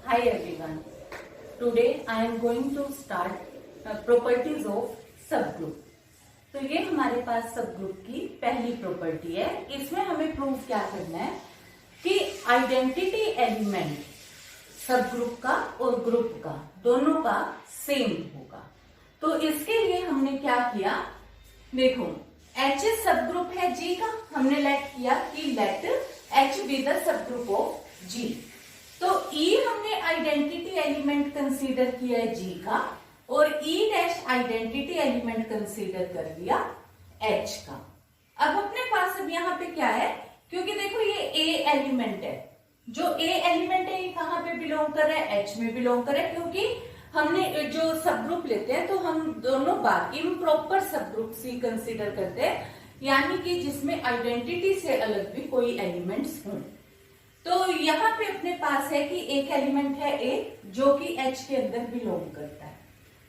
Hi everyone. Today I am going to start properties of subgroup. तो ये हमारे पास subgroup की पहली प्रॉपर्टी है. इसमें हमें प्रूव क्या करना है कि आइडेंटिटी एलिमेंट सबग्रुप का और ग्रुप का दोनों का सेम होगा. तो इसके लिए हमने क्या किया, देखो H सबग्रुप है G का, हमने लेट किया कि let H be the subgroup of G. तो E हमने आइडेंटिटी एलिमेंट कंसीडर किया है G का और E dash identity element consider कर लिया H का. अब अपने पास अब यहाँ पे क्या है, क्योंकि देखो ये A एलिमेंट है, जो A एलिमेंट है ये कहाँ पे बिलोंग कर रहा है, H में बिलोंग कर रहा है. क्योंकि हमने जो सब ग्रुप लेते हैं तो हम दोनों बार इम्प्रॉपर सब ग्रुप ही कंसीडर करते हैं, यानी कि जिसमें आइडेंटिटी से अलग भी कोई एलिमेंट्स हों. तो यहाँ पे अपने पास है कि एक एलिमेंट है A जो कि H के अंदर बिलोंग करता है.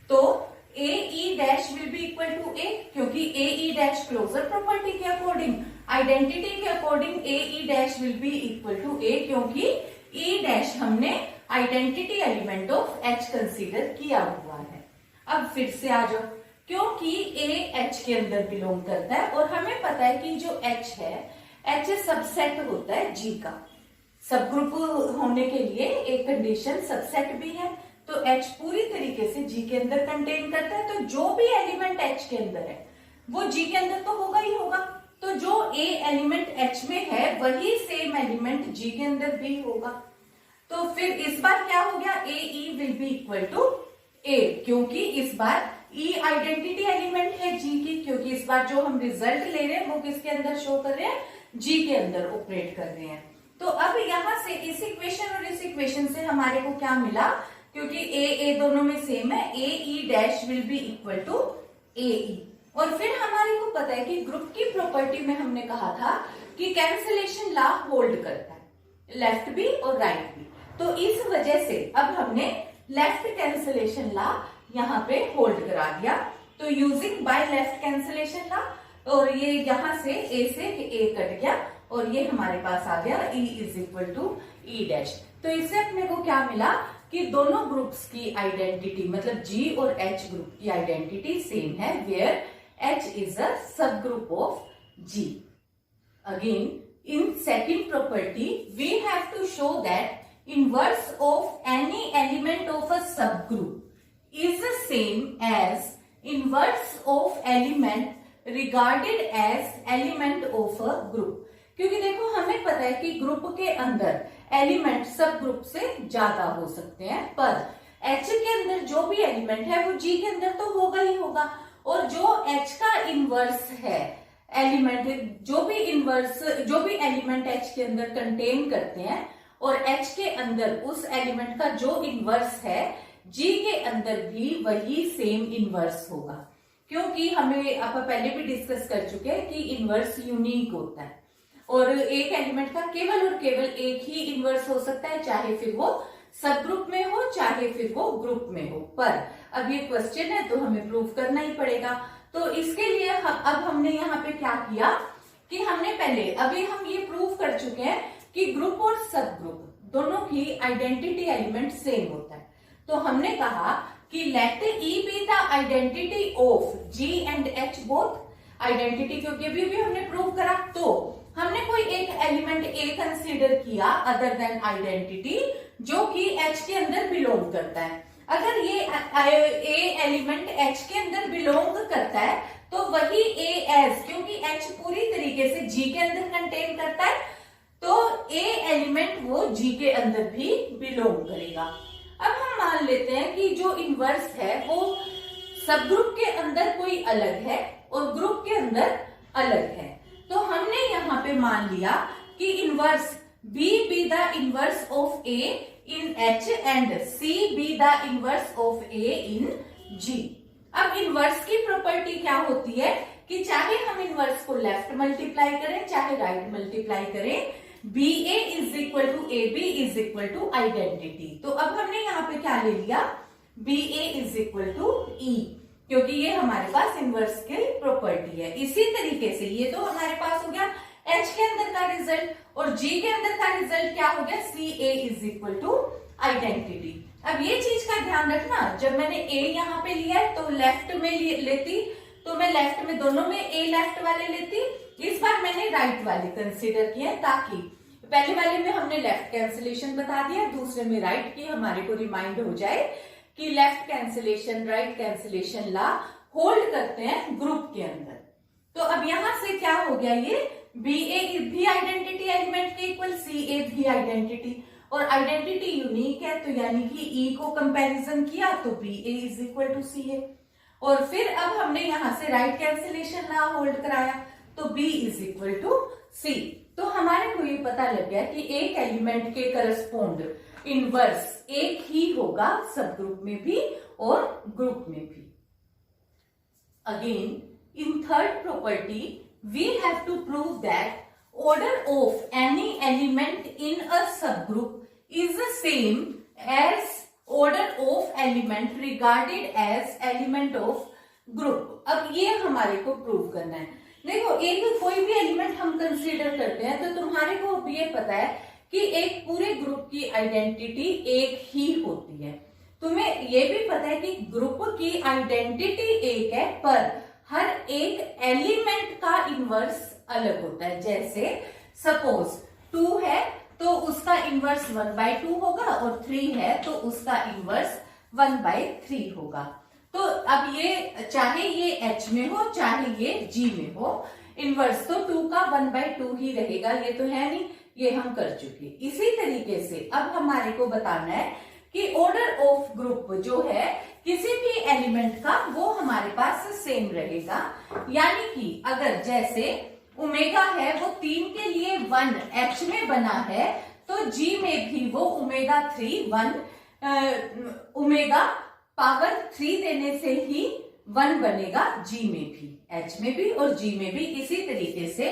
तो A E dash will be equal to A, क्योंकि A E dash closure property के अकॉर्डिंग, आइडेंटिटी के according A E dash will be equal to A, क्योंकि E डैश हमने identity element of H consider किया हुआ है. अब फिर से आ जाओ, क्योंकि A H के अंदर बिलोंग करता है और हमें पता है कि जो H है H सबसेट होता है G का. सब ग्रुप होने के लिए एक कंडीशन सबसेट भी है, तो H पूरी तरीके से G के अंदर कंटेन करता है. तो जो भी एलिमेंट H के अंदर है वो G के अंदर तो होगा ही होगा. तो जो A एलिमेंट H में है वही सेम एलिमेंट G के अंदर भी होगा. तो फिर इस बार क्या हो गया, A E will be equal to A, क्योंकि इस बार E आइडेंटिटी एलिमेंट है G की, क्योंकि इस बार जो हम रिजल्ट ले रहे हैं वो किसके अंदर शो कर रहे हैं, G के अंदर ऑपरेट कर रहे हैं. तो अब यहां से इस इक्वेशन और इस इक्वेशन से हमारे को क्या मिला, क्योंकि A दोनों में सेम है, A E dash will be equal to A E. और फिर हमारे को पता है कि ग्रुप की प्रॉपर्टी में हमने कहा था कि कैंसलेशन लॉ होल्ड करता है, लेफ्ट भी और राइट भी. तो इस वजह से अब हमने लेफ्ट कैंसलेशन लॉ यहाँ पे होल्ड करा दिया. तो using by left cancellation law, और ये यहां से A से A कट गया और ये हमारे पास आ गया E is equal to E dash. तो इससे अपने को क्या मिला कि दोनों ग्रुप्स की आइडेंटिटी, मतलब G और H ग्रुप की आइडेंटिटी सेम है, वेयर H इज अ सब group of G. Again in second property we have to show that inverse of any element of a subgroup is the same as inverse of element regarded as element of a group. क्योंकि देखो हमें पता है कि group के अंदर element सब group से ज्यादा हो सकते हैं, पर H के अंदर जो भी एलिमेंट है वो G के अंदर तो होगा ही होगा. और जो H का इनवर्स है एलिमेंट, जो भी एलिमेंट H के अंदर कंटेन करते हैं और H के अंदर उस एलिमेंट का जो इनवर्स है G के अंदर भी वही सेम इनवर्स होगा. क्योंकि हमें आप पहले भी डिस्कस कर चुके हैं कि इनवर्स यूनिक होता है और एक एलिमेंट का केवल और केवल एक ही इनवर्स हो सकता है, चाहे फिर वो सब ग्रुप में हो चाहे फिर वो ग्रुप में हो. पर अब ये क्वेश्चन है तो हमें प्रूव करना ही पड़ेगा. तो इसके लिए अब हमने यहाँ पे क्या किया कि हमने पहले अभी हम ये प्रूव कर चुके हैं कि ग्रुप और सब ग्रुप दोनों की आइडेंटिटी एलिमेंट सेम होता है. तो हमने कहा कि let E be the identity of G and H both. Identity क्योंकि अभी भी हमने प्रूव करा, तो हमने कोई एक एलिमेंट A कंसीडर किया अदर देन आइडेंटिटी जो कि H के अंदर बिलोंग करता है. अगर ये A एलिमेंट H के अंदर बिलोंग करता है तो वही A एज, क्योंकि H पूरी तरीके से G के अंदर कंटेन करता है, तो A एलिमेंट वो G के अंदर भी बिलोंग करेगा. अब हम मान लेते हैं कि जो इनवर्स है वो सब ग्रुप के अंदर कोई अलग है और ग्रुप के अंदर अलग है. तो हमने यहाँ पे मान लिया कि inverse B be the inverse of A in H and C be the inverse of A in G. अब इनवर्स की प्रॉपर्टी क्या होती है कि चाहे हम इनवर्स को लेफ्ट मल्टीप्लाई करें चाहे राइट मल्टीप्लाई करें, B A is equal to A B is equal to identity. तो अब हमने यहाँ पे क्या ले लिया, B A is equal to E, क्योंकि ये हमारे पास इनवर्स की प्रॉपर्टी है. इसी तरीके से ये तो हमारे पास हो गया H के अंदर का रिजल्ट, और G के अंदर का रिजल्ट क्या हो गया, सी ए इज इक्वल टू आइडेंटिटी। अब ये चीज का ध्यान रखना, जब मैंने ए यहाँ पे लिया है तो लेफ्ट में लेती, तो मैं लेफ्ट में दोनों में ए लेफ्ट वाले लेती, इस बार मैंने राइट वाले कंसीडर किए ताकि पहले वाले में हमने लेफ्ट कैंसिलेशन बता दिया, दूसरे में राइट की हमारे को रिमाइंड हो जाए कि लेफ्ट कैंसिलेशन राइट कैंसिलेशन ला होल्ड करते हैं ग्रुप के अंदर। तो अब यहां से क्या हो गया, ये बी ए भी आइडेंटिटी एलिमेंट के इक्वल, सी ए भी आइडेंटिटी, और आइडेंटिटी यूनिक है तो यानी कि ई को कंपैरिजन किया तो B A is equal to C A, और फिर अब हमने यहां से राइट कैंसिलेशन ला होल्ड कराया तो बी इज इक्वल टू सी। तो हमारे को ये पता लग गया कि एक एलिमेंट के करस्पोंड इनवर्स एक ही होगा सब ग्रुप में भी और ग्रुप में भी। Again in third property we have to prove that order of any element in a subgroup is the same as order of element regarded as element of group। अब ये हमारे को प्रूव करना है। देखो एक कोई भी एलिमेंट हम कंसीडर करते हैं तो तुम्हारे को अब ये पता है कि एक पूरे ग्रुप की आइडेंटिटी एक ही होती है। तुम्हें ये भी पता है कि ग्रुप की आइडेंटिटी एक है पर हर एक एलिमेंट का इनवर्स अलग होता है। जैसे सपोज 2 है तो उसका इनवर्स 1/2 होगा, और 3 है तो उसका इनवर्स 1/3 होगा। तो अब ये चाहे ये H में हो चाहे ये G में हो, इनवर्स तो 2 का 1/2 ही रहेगा, ये तो है नहीं, ये हम कर चुके। इसी तरीके से अब हमारे को बताना है कि ऑर्डर ऑफ ग्रुप जो है किसी भी एलिमेंट का वो हमारे पास सेम रहेगा। यानी कि अगर जैसे ओमेगा है वो 3 के लिए 1 H में बना है तो G में भी वो ओमेगा 3 1 ओमेगा पावर 3 देने से ही 1 बनेगा G में भी, H में भी और G में भी। इसी तरीके से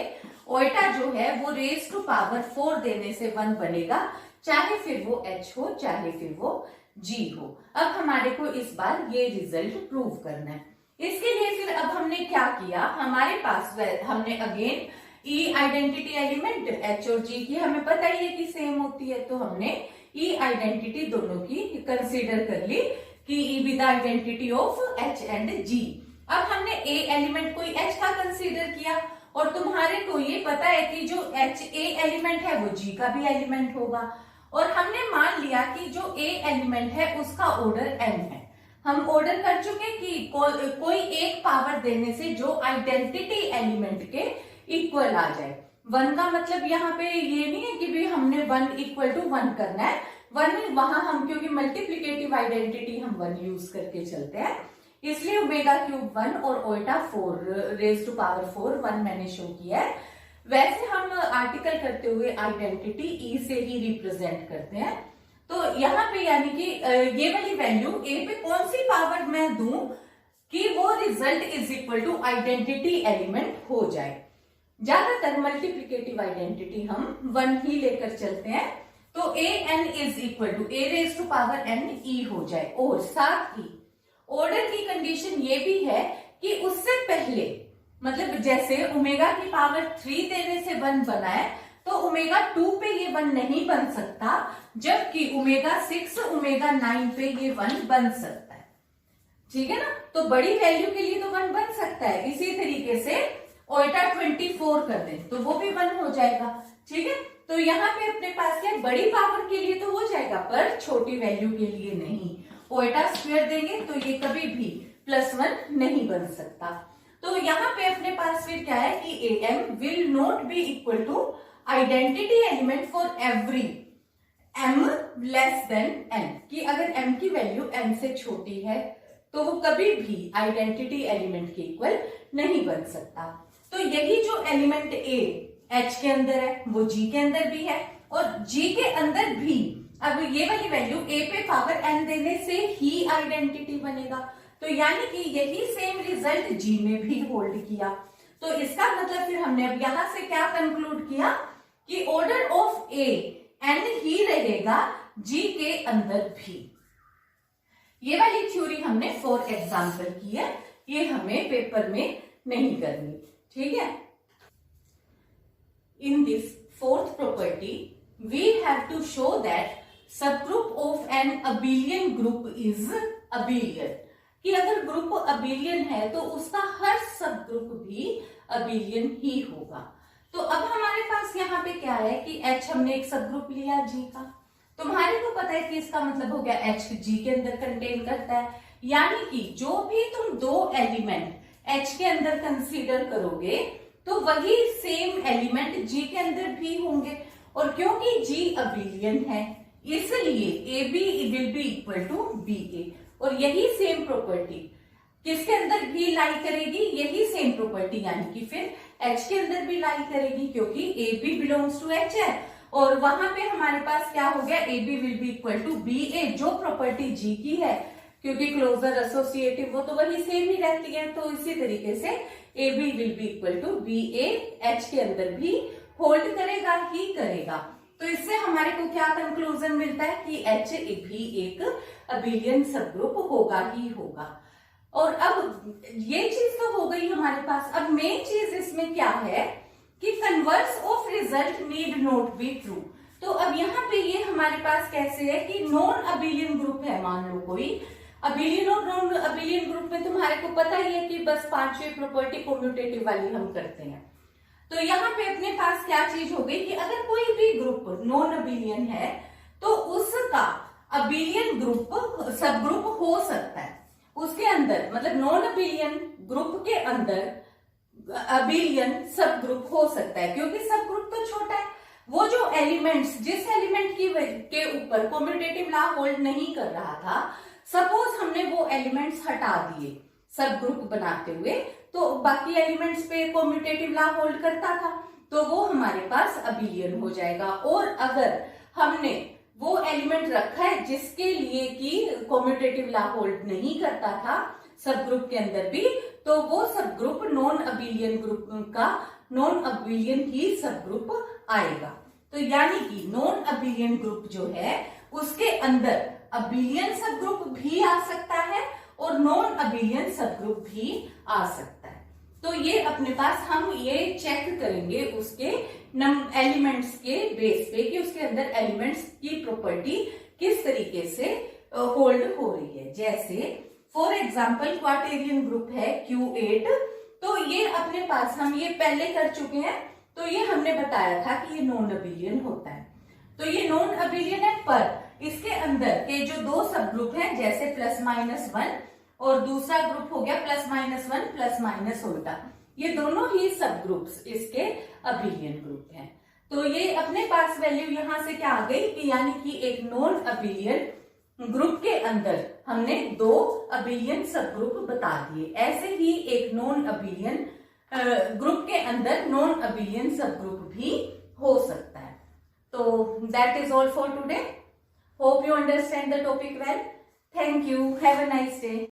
ओएटा जो है वो रेज टू पावर 4 देने से 1 बनेगा, चाहे फिर वो H हो चाहे फिर वो G हो। अब हमारे को इस बार ये रिजल्ट प्रूव करना है। इसके लिए फिर अब हमने क्या किया, हमारे पास हमने अगेन ई आइडेंटिटी एलिमेंट H और G की हमें पता ही है कि सेम होती है, तो हमने ई आइडेंटिटी दोनों की कंसीडर कर ली कि E with identity of H and G। अब हमने ए एलिमेंट कोई H का कंसीडर किया और तुम्हारे को ये पता है कि जो H ए एलिमेंट है वो G का भी एलिमेंट होगा, और हमने मान लिया कि जो ए एलिमेंट है उसका ऑर्डर n है। हम ऑर्डर कर चुके कि कोई एक पावर देने से जो आइडेंटिटी एलिमेंट के इक्वल आ जाए। 1 का मतलब यहाँ पे ये नहीं है कि भी हमने 1 इक्वल टू 1 करना है, 1 वहां हम क्योंकि मल्टीप्लीकेटिव आइडेंटिटी हम 1 यूज करके चलते हैं, इसलिए ओमेगा क्यूब 1 और ओएटा 4 रेज टू पावर 4 1 मैंने शो किया है। वैसे हम आर्टिकल करते हुए आइडेंटिटी ई से ही रिप्रेजेंट करते हैं। तो यहाँ पे यानी कि ये वाली वैल्यू ए पे कौन सी पावर मैं दूं कि वो result is equal to identity element हो जाए। ज्यादातर मल्टीप्लीकेटिव आइडेंटिटी हम 1 ही लेकर चलते हैं, तो A N is equal to A raise to power N E हो जाए। और साथ ही ऑर्डर की कंडीशन ये भी है कि उससे पहले मतलब जैसे ओमेगा की पावर 3 देने से 1 बना है तो ओमेगा 2 पे ये 1 नहीं बन सकता, जबकि ओमेगा 6 ओमेगा 9 पे ये 1 बन सकता है। ठीक है ना, तो बड़ी वैल्यू के लिए तो 1 बन सकता है। इसी तरीके से ओएटा 24 कर दें तो वो भी 1 हो जाएगा। ठीक है, तो यहाँ पे अपने पास क्या बड़ी पावर के लिए तो हो जाएगा पर छोटी वैल्यू के लिए नहीं। ओएटा स्क्वायर देंगे तो ये कभी भी +1 नहीं बन सकता। तो यहाँ पे अपने पास फिर क्या है कि m will not be equal to identity element for every m less than n, कि अगर m की वैल्यू n से छोटी है तो वो कभी भी आइडेंटिटी एलिमेंट के इक्वल नहीं बन सकता। तो यही जो एलिमेंट a h के अंदर है वो g के अंदर भी है, और g के अंदर भी अब ये वाली वैल्यू a पे पावर n देने से ही आइडेंटिटी बनेगा। तो यानी कि यही सेम रिजल्ट G में भी होल्ड किया। तो इसका मतलब फिर हमने अब यहां से क्या कंक्लूड किया कि ऑर्डर ऑफ A n ही रहेगा G के अंदर भी। ये वाली थ्योरी हमने फॉर एग्जाम्पल की है, ये हमें पेपर में नहीं करनी। ठीक है, in this fourth property we have to show that subgroup of an abelian group is abelian, कि अगर ग्रुप अबिलियन है तो उसका हर सब ग्रुप भी अबिलियन ही होगा। तो अब हमारे पास यहाँ पे क्या है कि H हमने एक सब ग्रुप लिया G का, तुम्हारे को पता है कि इसका मतलब हो गया H G के अंदर कंटेन करता है, यानी कि जो भी तुम दो एलिमेंट H के अंदर कंसीडर करोगे तो वही सेम एलिमेंट G के अंदर भी होंगे, और क्योंकि G अबिलियन है इसलिए AB will be equal to BA, और यही सेम प्रॉपर्टी किसके अंदर भी लाई करेगी, यही सेम प्रॉपर्टी यानी कि फिर H के अंदर भी लाई करेगी, क्योंकि AB बिलोंग्स टू H है, और वहां पे हमारे पास क्या हो गया, AB will be equal to BA, जो प्रॉपर्टी G की है, क्योंकि क्लोजर एसोसिएटिव वो तो वही सेम ही रहती है, तो इसी तरीके से AB will be equal to BA H के अंदर भी होल्ड करेगा ही करेगा। तो इससे हमारे को क्या कंक्लूजन मिलता है कि H भी एक अबिलियन सब ग्रुप होगा ही होगा। और अब ये चीज तो हो गई हमारे पास, अब मेन चीज इसमें क्या है कि converse of result need not be true. तो अब यहाँ पे ये हमारे पास कैसे है कि नॉन अबिलियन ग्रुप है, मान लो कोई अबिलियन और नॉन अबिलियन ग्रुप में तुम्हारे को पता ही है कि बस पांचवी प्रॉपर्टी कम्यूटेटिव वाली हम करते हैं। तो यहाँ पे अपने पास क्या चीज हो गई कि अगर कोई भी ग्रुप नॉन अबिलियन है तो उसका अबिलियन ग्रुप सब ग्रुप हो सकता है, उसके अंदर मतलब नॉन अबिलियन ग्रुप के अंदर अबिलियन सब ग्रुप हो सकता है, क्योंकि सब ग्रुप तो छोटा है। वो जो एलिमेंट्स जिस एलिमेंट के ऊपर कम्यूटेटिव लॉ होल्ड नहीं कर रहा था, सपोज हमने वो एलिमेंट्स हटा दिए सब ग्रुप बनाते हुए, तो बाकी एलिमेंट्स पे कम्यूटेटिव लॉ होल्ड करता था, तो वो हमारे पास अबिलियन हो जाएगा। और अगर हमने वो एलिमेंट रखा है जिसके लिए कि कम्यूटेटिव लॉ होल्ड नहीं करता था सब ग्रुप के अंदर भी, तो वो सब ग्रुप नॉन अबिलियन ग्रुप का नॉन अबिलियन ही सब ग्रुप आएगा। तो यानी कि नॉन अबिलियन ग्रुप जो है उसके अंदर अबिलियन सब ग्रुप भी आ सकता है और नॉन अबिलियन सब ग्रुप भी आ सकता है। तो ये अपने पास हम ये चेक करेंगे उसके एलिमेंट्स के बेस पे कि उसके अंदर एलिमेंट्स की प्रॉपर्टी किस तरीके से होल्ड हो रही है। जैसे फॉर एग्जांपल क्वार्टेरियन ग्रुप है Q8, तो ये अपने पास हम ये पहले कर चुके हैं, तो ये हमने बताया था कि ये नॉन अबिलियन होता है। तो ये नॉन अबिलियन है, पर इसके अंदर के जो दो सब ग्रुप हैं जैसे +-1 और दूसरा ग्रुप हो गया +-1 +- ये दोनों ही सब ग्रुप्स इसके अबिलियन ग्रुप हैं। तो ये अपने पास वैल्यू यहां से क्या आ गई कि यानी कि एक नॉन अबिलियन ग्रुप के अंदर हमने दो अबिलियन सब ग्रुप बता दिए, ऐसे ही एक नॉन अबिलियन ग्रुप के अंदर नॉन अबिलियन सब ग्रुप भी हो सकता है। तो that is all for today. Hope you understand the topic well. Thank you. Have a nice day.